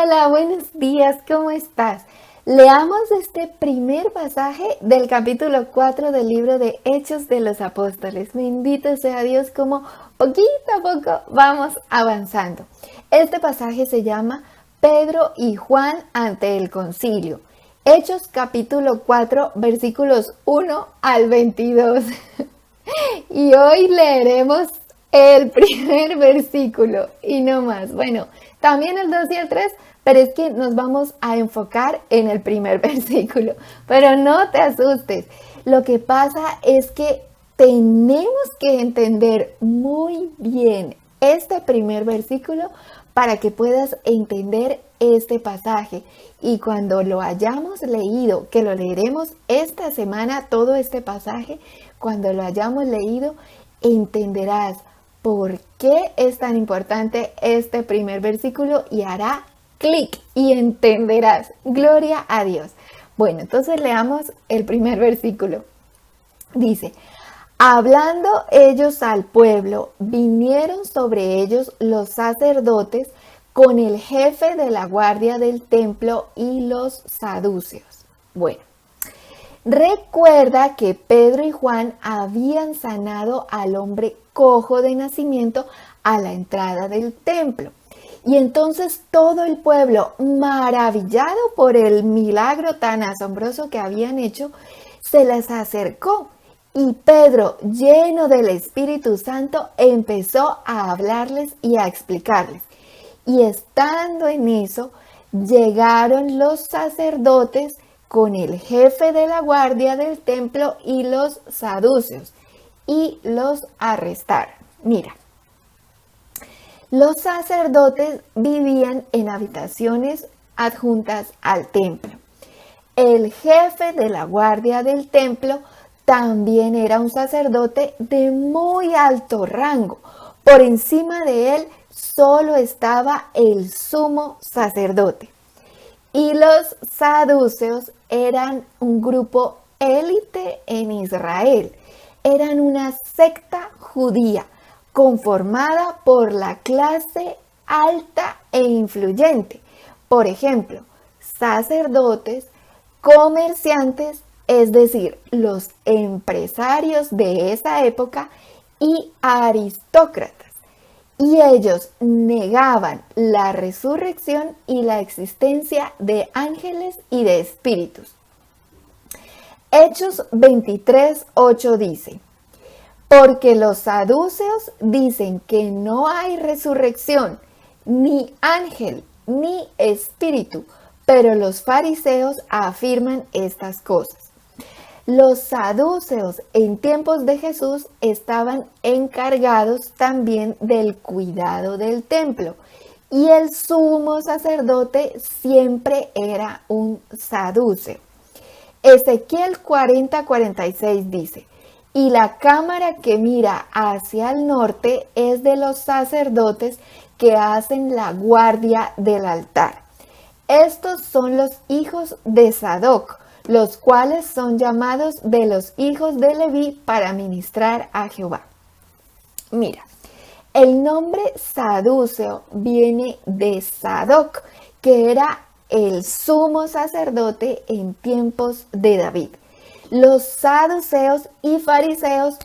Hola, buenos días, ¿cómo estás? Leamos este primer pasaje del capítulo 4 del libro de Hechos de los Apóstoles. Bendito sea Dios, como poquito a poco vamos avanzando. Este pasaje se llama Pedro y Juan ante el concilio. Hechos capítulo 4 versículos 1 al 22. Y hoy leeremos el primer versículo y no más. Bueno, también el 2 y el 3, pero es que nos vamos a enfocar en el primer versículo. Pero no te asustes. Lo que pasa es que tenemos que entender muy bien este primer versículo para que puedas entender este pasaje. Y cuando lo hayamos leído, que lo leeremos esta semana, todo este pasaje, cuando lo hayamos leído, entenderás por qué es tan importante este primer versículo y hará clic y entenderás. Gloria a Dios. Bueno, entonces leamos el primer versículo. Dice: hablando ellos al pueblo, vinieron sobre ellos los sacerdotes con el jefe de la guardia del templo y los saduceos. Bueno, recuerda que Pedro y Juan habían sanado al hombre cojo de nacimiento a la entrada del templo. Y entonces todo el pueblo, maravillado por el milagro tan asombroso que habían hecho, se les acercó. Y Pedro, lleno del Espíritu Santo, empezó a hablarles y a explicarles. Y estando en eso, llegaron los sacerdotes con el jefe de la guardia del templo y los saduceos, y los arrestaron. Mira, los sacerdotes vivían en habitaciones adjuntas al templo. El jefe de la guardia del templo también era un sacerdote de muy alto rango. Por encima de él solo estaba el sumo sacerdote. Y los saduceos eran un grupo élite en Israel. Eran una secta judía conformada por la clase alta e influyente. Por ejemplo, sacerdotes, comerciantes, es decir, los empresarios de esa época, y aristócratas. Y ellos negaban la resurrección y la existencia de ángeles y de espíritus. Hechos 23:8 dice: porque los saduceos dicen que no hay resurrección, ni ángel, ni espíritu, pero los fariseos afirman estas cosas. Los saduceos en tiempos de Jesús estaban encargados también del cuidado del templo, y el sumo sacerdote siempre era un saduceo. Ezequiel 40:46 dice: y la cámara que mira hacia el norte es de los sacerdotes que hacen la guardia del altar. Estos son los hijos de Sadoc, los cuales son llamados de los hijos de Leví para ministrar a Jehová. Mira, el nombre saduceo viene de Sadoc, que era el sumo sacerdote en tiempos de David. Los saduceos y fariseos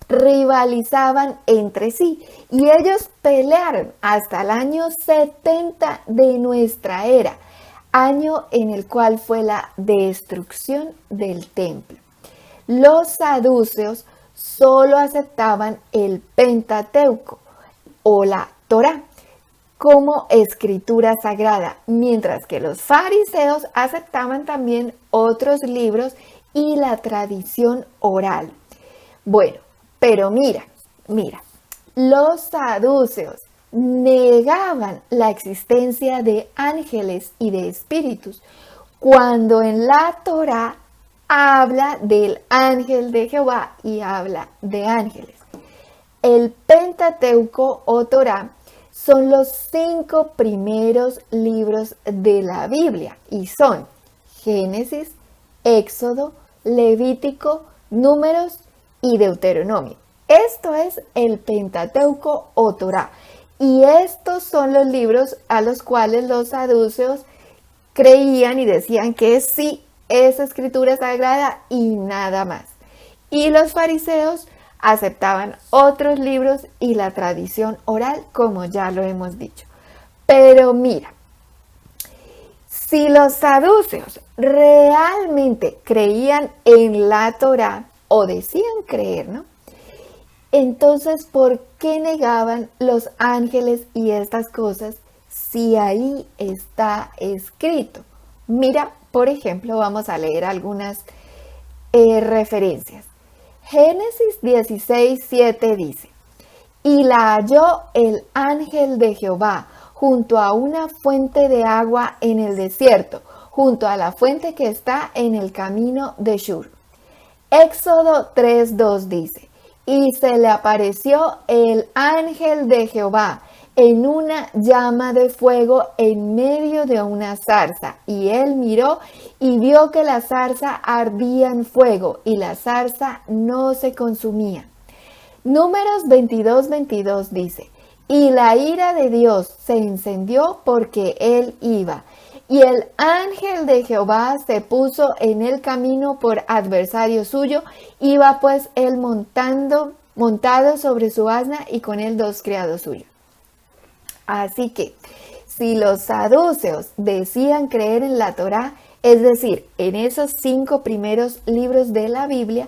rivalizaban entre sí y ellos pelearon hasta el año 70 de nuestra era, año en el cual fue la destrucción del templo. Los saduceos solo aceptaban el Pentateuco o la Torá como escritura sagrada, mientras que los fariseos aceptaban también otros libros y la tradición oral. Bueno, pero mira, los saduceos negaban la existencia de ángeles y de espíritus, cuando en la Torá habla del ángel de Jehová y habla de ángeles. El Pentateuco o Torá son los 5 primeros libros de la Biblia y son Génesis, Éxodo, Levítico, Números y Deuteronomio. Esto es el Pentateuco o Torá. Y estos son los libros a los cuales los saduceos creían y decían que sí, es escritura sagrada y nada más. Y los fariseos aceptaban otros libros y la tradición oral, como ya lo hemos dicho. Pero mira, si los saduceos realmente creían en la Torá, o decían creer, ¿no? Entonces, ¿por qué negaban los ángeles y estas cosas si ahí está escrito? Mira, por ejemplo, vamos a leer algunas referencias. Génesis 16:7 dice: y la halló el ángel de Jehová junto a una fuente de agua en el desierto, junto a la fuente que está en el camino de Shur. Éxodo 3:2 dice: y se le apareció el ángel de Jehová en una llama de fuego en medio de una zarza. Y él miró y vio que la zarza ardía en fuego y la zarza no se consumía. Números 22:22 dice: y la ira de Dios se encendió porque él iba. Y el ángel de Jehová se puso en el camino por adversario suyo. Iba pues él montado sobre su asna y con él 2 criados suyos. Así que, si los saduceos decían creer en la Torá, es decir, en esos 5 primeros libros de la Biblia,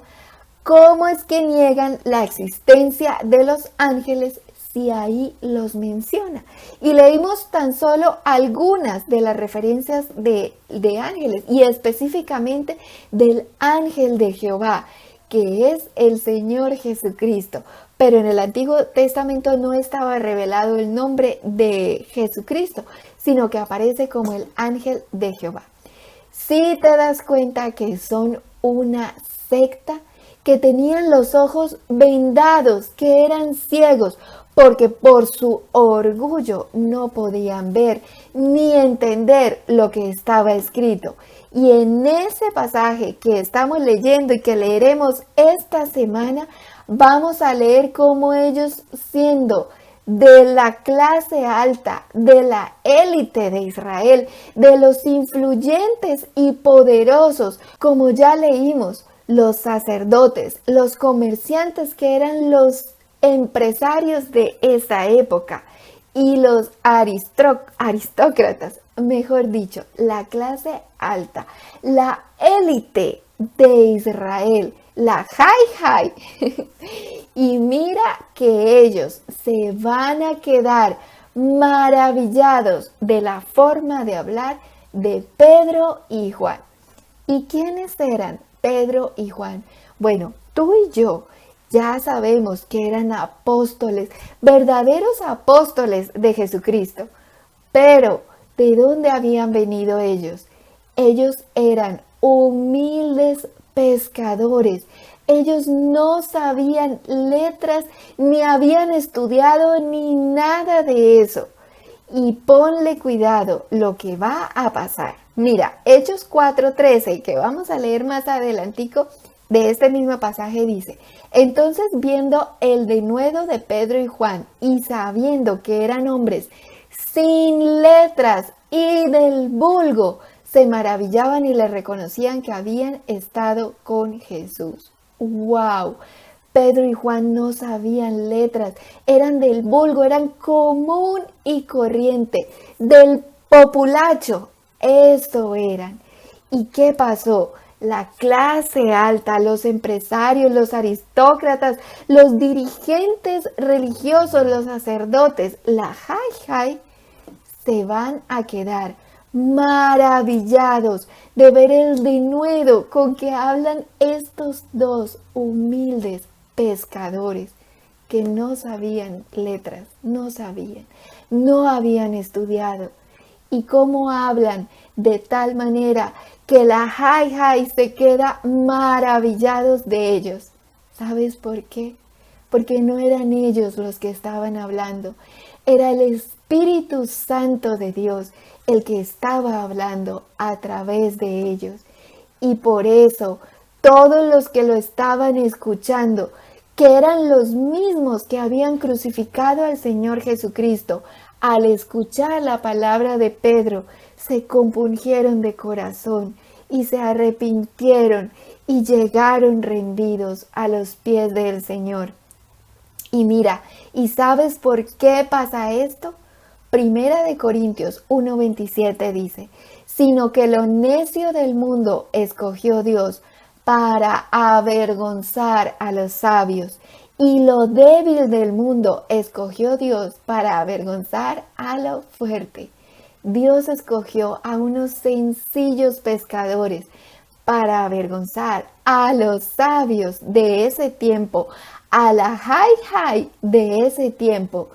¿cómo es que niegan la existencia de los ángeles si ahí los menciona? Y leímos tan solo algunas de las referencias de ángeles y específicamente del ángel de Jehová, que es el Señor Jesucristo. Pero en el Antiguo Testamento no estaba revelado el nombre de Jesucristo, sino que aparece como el ángel de Jehová. Si te das cuenta que son una secta, que tenían los ojos vendados, que eran ciegos, porque por su orgullo no podían ver ni entender lo que estaba escrito. Y en ese pasaje que estamos leyendo y que leeremos esta semana, vamos a leer cómo ellos, siendo de la clase alta, de la élite de Israel, de los influyentes y poderosos, como ya leímos, los sacerdotes, los comerciantes que eran los empresarios de esa época y los aristócratas, mejor dicho, la clase alta, la élite de Israel, la high. Y mira que ellos se van a quedar maravillados de la forma de hablar de Pedro y Juan. ¿Y quiénes eran Pedro y Juan? Bueno, tú y yo ya sabemos que eran apóstoles, verdaderos apóstoles de Jesucristo. Pero, ¿de dónde habían venido ellos? Ellos eran humildes pescadores. Ellos no sabían letras, ni habían estudiado, ni nada de eso. Y ponle cuidado lo que va a pasar. Mira, Hechos 4:13, que vamos a leer más adelantico de este mismo pasaje, dice: entonces, viendo el denuedo de Pedro y Juan, y sabiendo que eran hombres sin letras y del vulgo, se maravillaban y le reconocían que habían estado con Jesús. ¡Wow! Pedro y Juan no sabían letras, eran del vulgo, eran común y corriente, del populacho, eso eran. ¿Y qué pasó? La clase alta, los empresarios, los aristócratas, los dirigentes religiosos, los sacerdotes, la high, se van a quedar maravillados de ver el denuedo con que hablan estos dos humildes pescadores que no sabían letras, no habían estudiado. Y cómo hablan de tal manera que la high se queda maravillados de ellos. ¿Sabes por qué? Porque no eran ellos los que estaban hablando, era el Espíritu Santo de Dios el que estaba hablando a través de ellos. Y por eso todos los que lo estaban escuchando que eran los mismos que habían crucificado al Señor Jesucristo, al escuchar la palabra de Pedro, se compungieron de corazón y se arrepintieron y llegaron rendidos a los pies del Señor. Y mira, ¿y sabes por qué pasa esto? Primera de Corintios 1:27 dice, sino que lo necio del mundo escogió Dios para avergonzar a los sabios, y lo débil del mundo escogió Dios para avergonzar a lo fuerte. Dios escogió a unos sencillos pescadores para avergonzar a los sabios de ese tiempo, a la high de ese tiempo.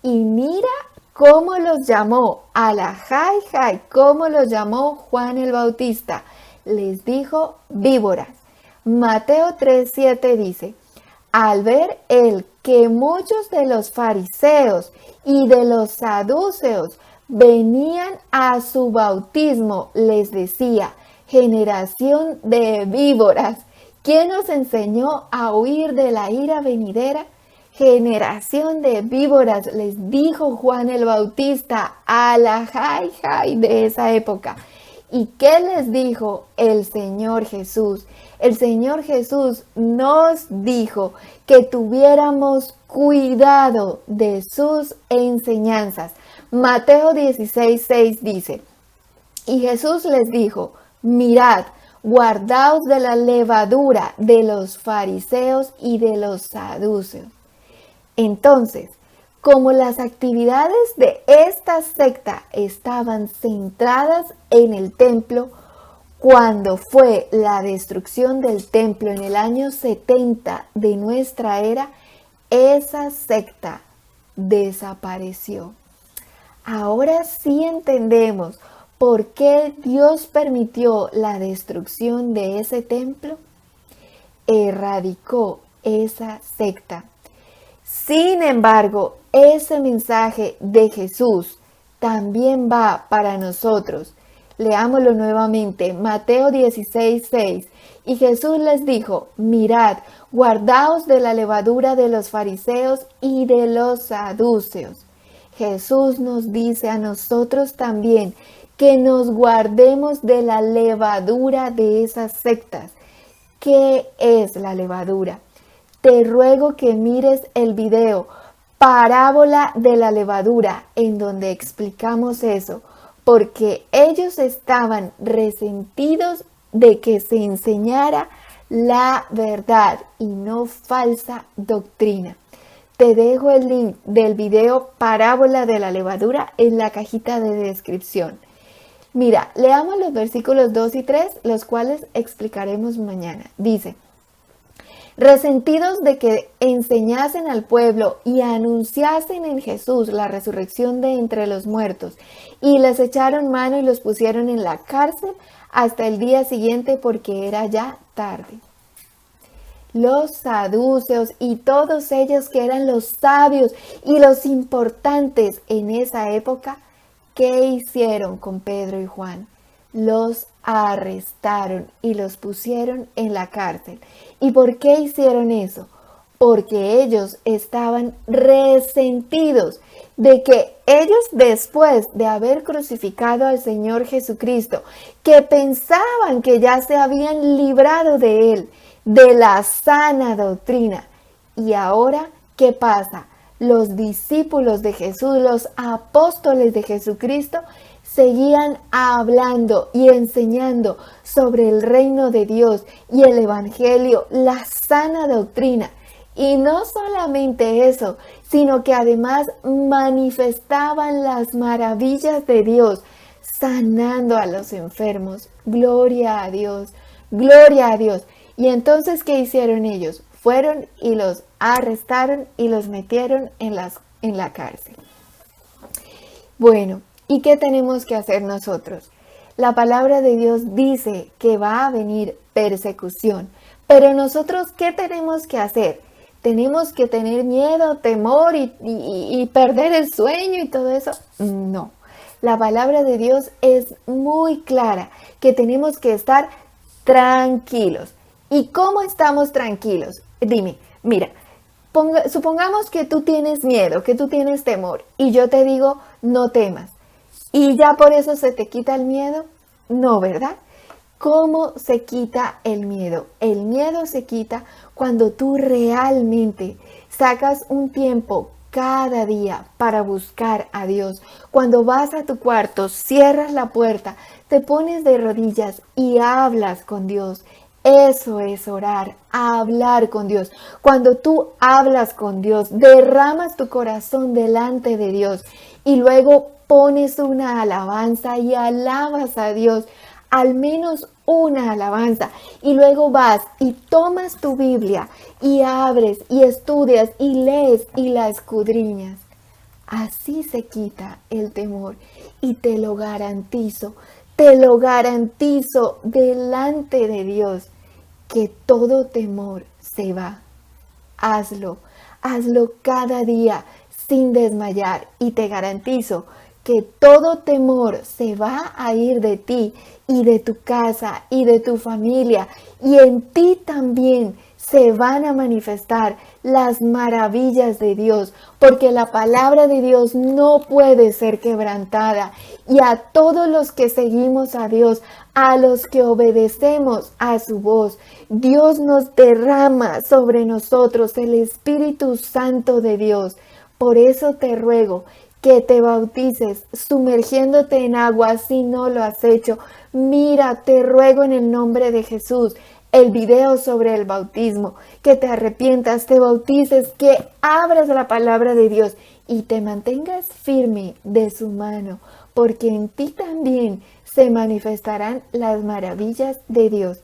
Y mira cómo los llamó, a la high, cómo los llamó Juan el Bautista. Les dijo víboras. Mateo 3:7 dice, al ver él que muchos de los fariseos y de los saduceos venían a su bautismo, les decía, generación de víboras, ¿quién os enseñó a huir de la ira venidera? Generación de víboras, les dijo Juan el Bautista a la high de esa época. ¿Y qué les dijo el Señor Jesús? El Señor Jesús nos dijo que tuviéramos cuidado de sus enseñanzas. Mateo 16:6 dice, y Jesús les dijo, mirad, guardaos de la levadura de los fariseos y de los saduceos. Entonces, como las actividades de esta secta estaban centradas en el templo, cuando fue la destrucción del templo en el año 70 de nuestra era, esa secta desapareció. Ahora sí entendemos por qué Dios permitió la destrucción de ese templo. Erradicó esa secta. Sin embargo, ese mensaje de Jesús también va para nosotros. Leámoslo nuevamente, Mateo 16:6. Y Jesús les dijo, mirad, guardaos de la levadura de los fariseos y de los saduceos. Jesús nos dice a nosotros también que nos guardemos de la levadura de esas sectas. ¿Qué es la levadura? Te ruego que mires el video Parábola de la levadura, en donde explicamos eso, porque ellos estaban resentidos de que se enseñara la verdad y no falsa doctrina. Te dejo el link del video Parábola de la levadura en la cajita de descripción. Mira, leamos los versículos 2 y 3, los cuales explicaremos mañana. Dice, resentidos de que enseñasen al pueblo y anunciasen en Jesús la resurrección de entre los muertos, y les echaron mano y los pusieron en la cárcel hasta el día siguiente porque era ya tarde. Los saduceos y todos ellos que eran los sabios y los importantes en esa época, ¿qué hicieron con Pedro y Juan? Los arrestaron y los pusieron en la cárcel. ¿Y por qué hicieron eso? Porque ellos estaban resentidos de que ellos, después de haber crucificado al Señor Jesucristo, que pensaban que ya se habían librado de él, de la sana doctrina. Y ahora, ¿qué pasa? Los discípulos de Jesús, los apóstoles de Jesucristo, seguían hablando y enseñando sobre el reino de Dios y el evangelio, la sana doctrina. Y no solamente eso, sino que además manifestaban las maravillas de Dios, sanando a los enfermos. Gloria a Dios, gloria a Dios. Y entonces, ¿qué hicieron ellos? Fueron y los arrestaron y los metieron en la cárcel. Bueno, ¿y qué tenemos que hacer nosotros? La palabra de Dios dice que va a venir persecución, pero nosotros, ¿qué tenemos que hacer? ¿Tenemos que tener miedo, temor y perder el sueño y todo eso? No, la palabra de Dios es muy clara, que tenemos que estar tranquilos. ¿Y cómo estamos tranquilos? Dime, mira, Supongamos que tú tienes miedo, que tú tienes temor y yo te digo, no temas. ¿Y ya por eso se te quita el miedo? No, ¿verdad? ¿Cómo se quita el miedo? El miedo se quita cuando tú realmente sacas un tiempo cada día para buscar a Dios. Cuando vas a tu cuarto, cierras la puerta, te pones de rodillas y hablas con Dios. Eso es orar, hablar con Dios. Cuando tú hablas con Dios, derramas tu corazón delante de Dios y luego pones una alabanza y alabas a Dios, al menos una alabanza, y luego vas y tomas tu Biblia y abres y estudias y lees y la escudriñas. Así se quita el temor y te lo garantizo delante de Dios que todo temor se va. Hazlo cada día sin desmayar y te garantizo que todo temor se va a ir de ti y de tu casa y de tu familia, y en ti también se van a manifestar las maravillas de Dios, porque la palabra de Dios no puede ser quebrantada. Y a todos los que seguimos a Dios, a los que obedecemos a su voz, Dios nos derrama sobre nosotros el Espíritu Santo de Dios. Por eso te ruego que te bautices sumergiéndote en agua si no lo has hecho. Mira, te ruego en el nombre de Jesús el video sobre el bautismo, que te arrepientas, te bautices, que abras la palabra de Dios y te mantengas firme de su mano, porque en ti también se manifestarán las maravillas de Dios.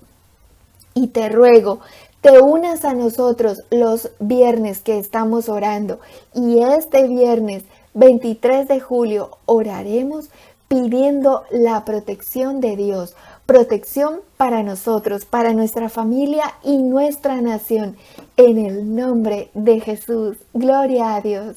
Y te ruego, te unas a nosotros los viernes que estamos orando, y este viernes 23 de julio oraremos pidiendo la protección de Dios, protección para nosotros, para nuestra familia y nuestra nación, en el nombre de Jesús. Gloria a Dios.